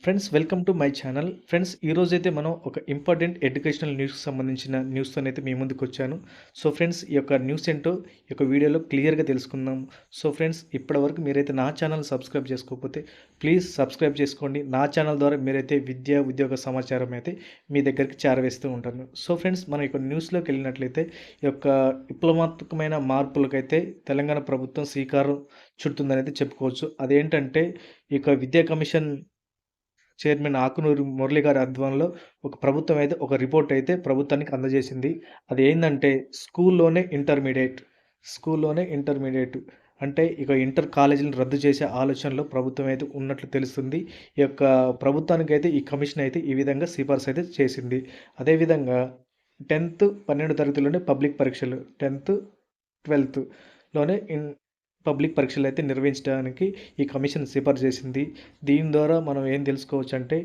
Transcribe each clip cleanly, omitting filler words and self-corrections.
Friends welcome to my channel. Friends ఈరోజైతే మనం ఒక ఇంపార్టెంట్ ఎడ్యుకేషనల్ న్యూస్‌కి సంబంధించిన న్యూస్‌తోనైతే మీ ముందుకొచ్చాను. సో ఫ్రెండ్స్ ఈ యొక్క న్యూస్ ఏంటో ఈ యొక్క వీడియోలో క్లియర్‌గా తెలుసుకుందాం. సో ఫ్రెండ్స్ ఇప్పటివరకు మీరైతే నా ఛానల్ సబ్స్క్రైబ్ చేసుకోకపోతే ప్లీజ్ సబ్స్క్రైబ్ చేసుకోండి. నా ఛానల్ ద్వారా మీరైతే విద్య, ఉద్యోగ సమాచారం అయితే మీ దగ్గరికి చేరవేస్తూ ఉంటాను. సో ఫ్రెండ్స్ మనం ఈ యొక్క న్యూస్‌లోకెళ్ళినట్లయితే ఈ యొక్క విప్లవాత్మకమైన మార్పులకైతే తెలంగాణ ప్రభుత్వం శ్రీకారం చుడుతుందనైతే చెప్పుకోవచ్చు. అదేంటంటే ఈ యొక్క విద్యా కమిషన్ చైర్మన్ ఆకునూరి మురళి గారి ఆధ్వర్యంలో ప్రభుత్వం అయితే ఒక రిపోర్ట్ అయితే ప్రభుత్వానికి అందజేసింది. అదేందంటే స్కూల్లోనే ఇంటర్మీడియేట్ అంటే ఇక ఇంటర్ కాలేజీలను రద్దు చేసే ఆలోచనలో ప్రభుత్వం అయితే ఉన్నట్లు తెలుస్తుంది. ఈ యొక్క ప్రభుత్వానికైతే ఈ కమిషన్ అయితే ఈ విధంగా సిఫార్సు అయితే చేసింది. అదేవిధంగా 10th, 12 తరగతిలోనే పబ్లిక్ పరీక్షలు 10th, 12థ్‌లోనే పబ్లిక్ పరీక్షలైతే నిర్వహించడానికి ఈ కమిషన్ సిఫార్సు చేసింది. దీని ద్వారా మనం ఏం తెలుసుకోవచ్చంటే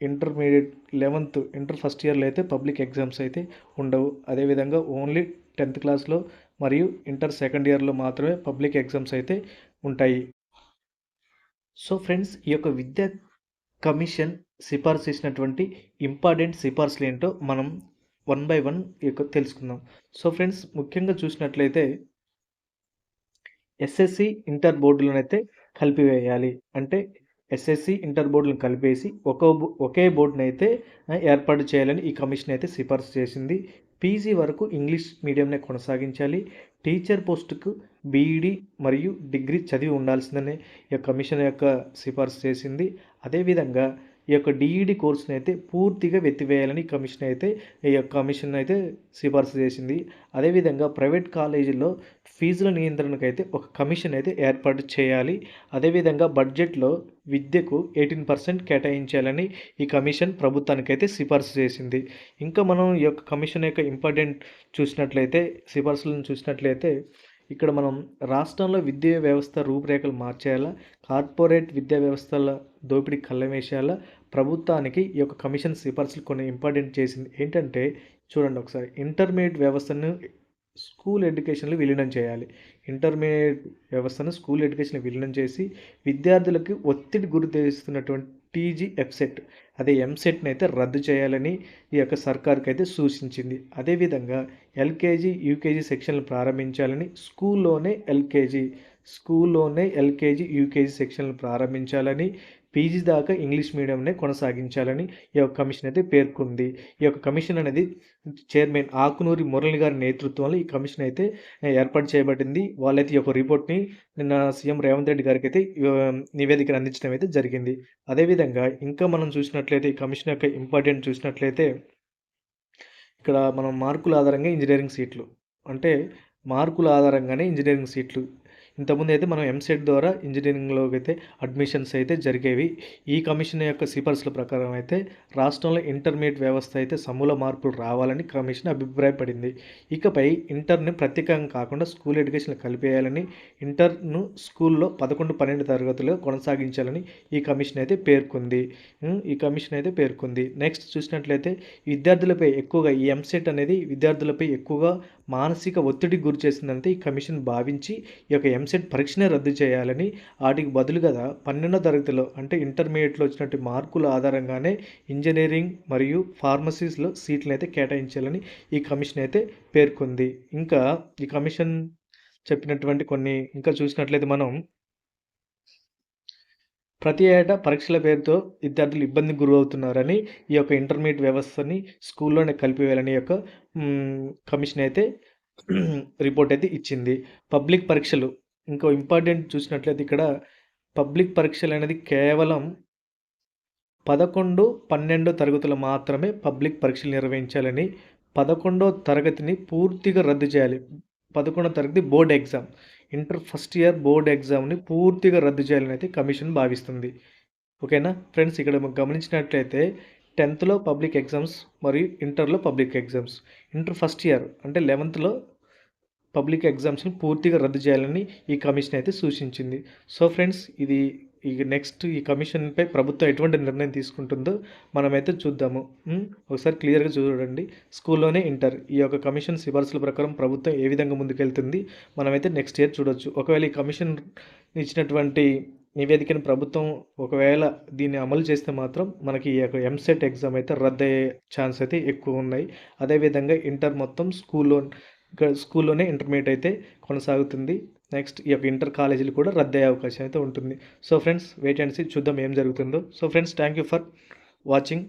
ఇంటర్మీడియేట్ 11th ఇంటర్ ఫస్ట్ ఇయర్‌లో అయితే పబ్లిక్ ఎగ్జామ్స్ అయితే ఉండవు. అదేవిధంగా ఓన్లీ 10th క్లాస్‌లో మరియు ఇంటర్ సెకండ్ ఇయర్‌లో మాత్రమే పబ్లిక్ ఎగ్జామ్స్ అయితే ఉంటాయి. సో ఫ్రెండ్స్ ఈ యొక్క విద్యా కమిషన్ సిఫార్సు చేసినటువంటి ఇంపార్టెంట్ సిఫార్సులేంటో మనం వన్ బై వన్ తెలుసుకుందాం. సో ఫ్రెండ్స్ ముఖ్యంగా చూసినట్లయితే ఎస్ఎస్సి ఇంటర్ బోర్డులనైతే కలిపివేయాలి. అంటే ఎస్ఎస్సి ఇంటర్ బోర్డులను కలిపేసి ఒకే బోర్డునైతే ఏర్పాటు చేయాలని ఈ కమిషన్ అయితే సిఫార్సు చేసింది. పీజీ వరకు ఇంగ్లీష్ మీడియంనే కొనసాగించాలి. టీచర్ పోస్టుకు బీఈడీ మరియు డిగ్రీ చదివి ఉండాల్సిందని ఈ కమిషన్ యొక్క సిఫార్సు చేసింది. అదేవిధంగా ఈ యొక్క డిఈడి కోర్సుని అయితే పూర్తిగా వెత్తివేయాలని ఈ యొక్క కమిషన్ అయితే సిఫార్సు చేసింది. అదేవిధంగా ప్రైవేట్ కాలేజీల్లో ఫీజుల నియంత్రణకైతే ఒక కమిషన్ అయితే ఏర్పాటు చేయాలి. అదేవిధంగా బడ్జెట్లో విద్యకు 18% కేటాయించాలని ఈ కమిషన్ ప్రభుత్వానికైతే సిఫార్సు చేసింది. ఇంకా మనం ఈ యొక్క కమిషన్ యొక్క ఇంపార్టెంట్ సిఫార్సులను చూసినట్లయితే ఇక్కడ మనం రాష్ట్రంలో విద్యా వ్యవస్థ రూపురేఖలు మార్చేయాలా, కార్పొరేట్ విద్యా వ్యవస్థల దోపిడీ కళ్ళమేసేయాలా, ప్రభుత్వానికి ఈ యొక్క కమిషన్ సిఫార్సులు కొన్ని ఇంపార్టెంట్ చేసింది. ఏంటంటే చూడండి ఒకసారి ఇంటర్మీడియట్ వ్యవస్థను స్కూల్ ఎడ్యుకేషన్లో విలీనం చేయాలి. ఇంటర్మీడియట్ వ్యవస్థను స్కూల్ ఎడ్యుకేషన్లో విలీనం చేసి విద్యార్థులకు ఒత్తిడి గురి చేస్తున్నటువంటి టీజీ ఎఫ్సెట్ అదే ఎంసెట్ని అయితే రద్దు చేయాలని ఈ యొక్క సర్కార్కి అయితే సూచించింది. అదేవిధంగా ఎల్కేజీ యూకేజీ సెక్షన్లు ప్రారంభించాలని ఎల్కేజీ యూకేజీ సెక్షన్లు ప్రారంభించాలని పీజీ దాకా ఇంగ్లీష్ మీడియంనే కొనసాగించాలని ఈ యొక్క కమిషన్ అయితే పేర్కొంది. ఈ యొక్క కమిషన్ అనేది చైర్మన్ ఆకునూరి మురళి గారి నేతృత్వంలో ఈ కమిషన్ అయితే ఏర్పాటు చేయబడింది. వాళ్ళైతే ఈ యొక్క రిపోర్ట్ని నిన్న సీఎం రేవంత్ రెడ్డి గారికి అయితే నివేదికను అందించడం అయితే జరిగింది. అదేవిధంగా ఇంకా మనం చూసినట్లయితే ఈ కమిషన్ యొక్క ఇంపార్టెంట్ చూసినట్లయితే ఇక్కడ మనం మార్కుల ఆధారంగా ఇంజనీరింగ్ సీట్లు అంటే మార్కుల ఆధారంగానే ఇంజనీరింగ్ సీట్లు ఇంతకుముందు అయితే మనం ఎంసెట్ ద్వారా ఇంజనీరింగ్లోకి అయితే అడ్మిషన్స్ అయితే జరిగేవి. ఈ కమిషన్ యొక్క సిఫార్సుల ప్రకారం అయితే రాష్ట్రంలో ఇంటర్మీడియట్ వ్యవస్థ అయితే సమూల మార్పులు రావాలని కమిషన్ అభిప్రాయపడింది. ఇకపై ఇంటర్ని ప్రత్యేకంగా కాకుండా స్కూల్ ఎడ్యుకేషన్ కలిపేయాలని, ఇంటర్ను స్కూల్లో 11, 12 తరగతులు కొనసాగించాలని ఈ కమిషన్ అయితే పేర్కొంది. నెక్స్ట్ చూసినట్లయితే ఈ ఎంసెట్ అనేది విద్యార్థులపై ఎక్కువగా మానసిక ఒత్తిడికి గురి చేసిందంటే ఈ కమిషన్ భావించి ఈ యొక్క ఎంసెట్ పరీక్షనే రద్దు చేయాలని, వాటికి బదులుగా 12వ తరగతిలో అంటే ఇంటర్మీడియట్లో వచ్చినట్టు మార్కుల ఆధారంగానే ఇంజనీరింగ్ మరియు ఫార్మసీస్లో సీట్లను అయితే కేటాయించాలని ఈ కమిషన్ అయితే పేర్కొంది. ఇంకా ఈ కమిషన్ చెప్పినటువంటి కొన్ని ఇంకా చూసినట్లయితే మనం ప్రతి ఏటా పరీక్షల పేరుతో విద్యార్థులు ఇబ్బందికి గురవుతున్నారని ఈ యొక్క ఇంటర్మీడియట్ వ్యవస్థని స్కూల్లోనే కలిపివేయాలని యొక్క కమిషన్ అయితే రిపోర్ట్ అయితే ఇచ్చింది. పబ్లిక్ పరీక్షలు ఇంకో ఇంపార్టెంట్ చూసినట్లయితే ఇక్కడ పబ్లిక్ పరీక్షలు అనేది కేవలం 11, 12 తరగతులు మాత్రమే పబ్లిక్ పరీక్షలు నిర్వహించాలని, 11వ తరగతిని పూర్తిగా రద్దు చేయాలి. 11వ తరగతి board exam inter first year board ఎగ్జామ్ని పూర్తిగా రద్దు చేయాలని అయితే కమిషన్ భావిస్తుంది. ఓకేనా ఫ్రెండ్స్, ఇక్కడ గమనించినట్లయితే 10థ్లో పబ్లిక్ ఎగ్జామ్స్ మరియు ఇంటర్లో public exams, inter first year అంటే 11థ్లో పబ్లిక్ ఎగ్జామ్స్ని పూర్తిగా రద్దు చేయాలని ఈ కమిషన్ అయితే సూచించింది. సో ఫ్రెండ్స్ నెక్స్ట్ ఈ కమిషన్పై ప్రభుత్వం ఎటువంటి నిర్ణయం తీసుకుంటుందో మనమైతే చూద్దాము. ఒకసారి క్లియర్గా చూడండి. స్కూల్లోనే ఇంటర్ ఈ యొక్క కమిషన్ సిఫార్సుల ప్రకారం ప్రభుత్వం ఏ విధంగా ముందుకెళ్తుంది మనమైతే నెక్స్ట్ ఇయర్ చూడొచ్చు. ఒకవేళ ఈ కమిషన్ ఇచ్చినటువంటి నివేదికను ప్రభుత్వం ఒకవేళ దీన్ని అమలు చేస్తే మాత్రం మనకి ఈ యొక్క ఎంసెట్ ఎగ్జామ్ అయితే రద్దయ్యే ఛాన్స్ అయితే ఎక్కువ ఉన్నాయి. అదేవిధంగా ఇంటర్ మొత్తం స్కూల్లోనే ఇంటర్మీడియట్ అయితే కొనసాగుతుంది. నెక్స్ట్ ఈ యొక్క ఇంటర్ కాలేజీలు కూడా రద్దయ్యే అవకాశం అయితే ఉంటుంది. So friends, wait and see, చూద్దాం ఏం జరుగుతుందో. So friends, thank you for watching.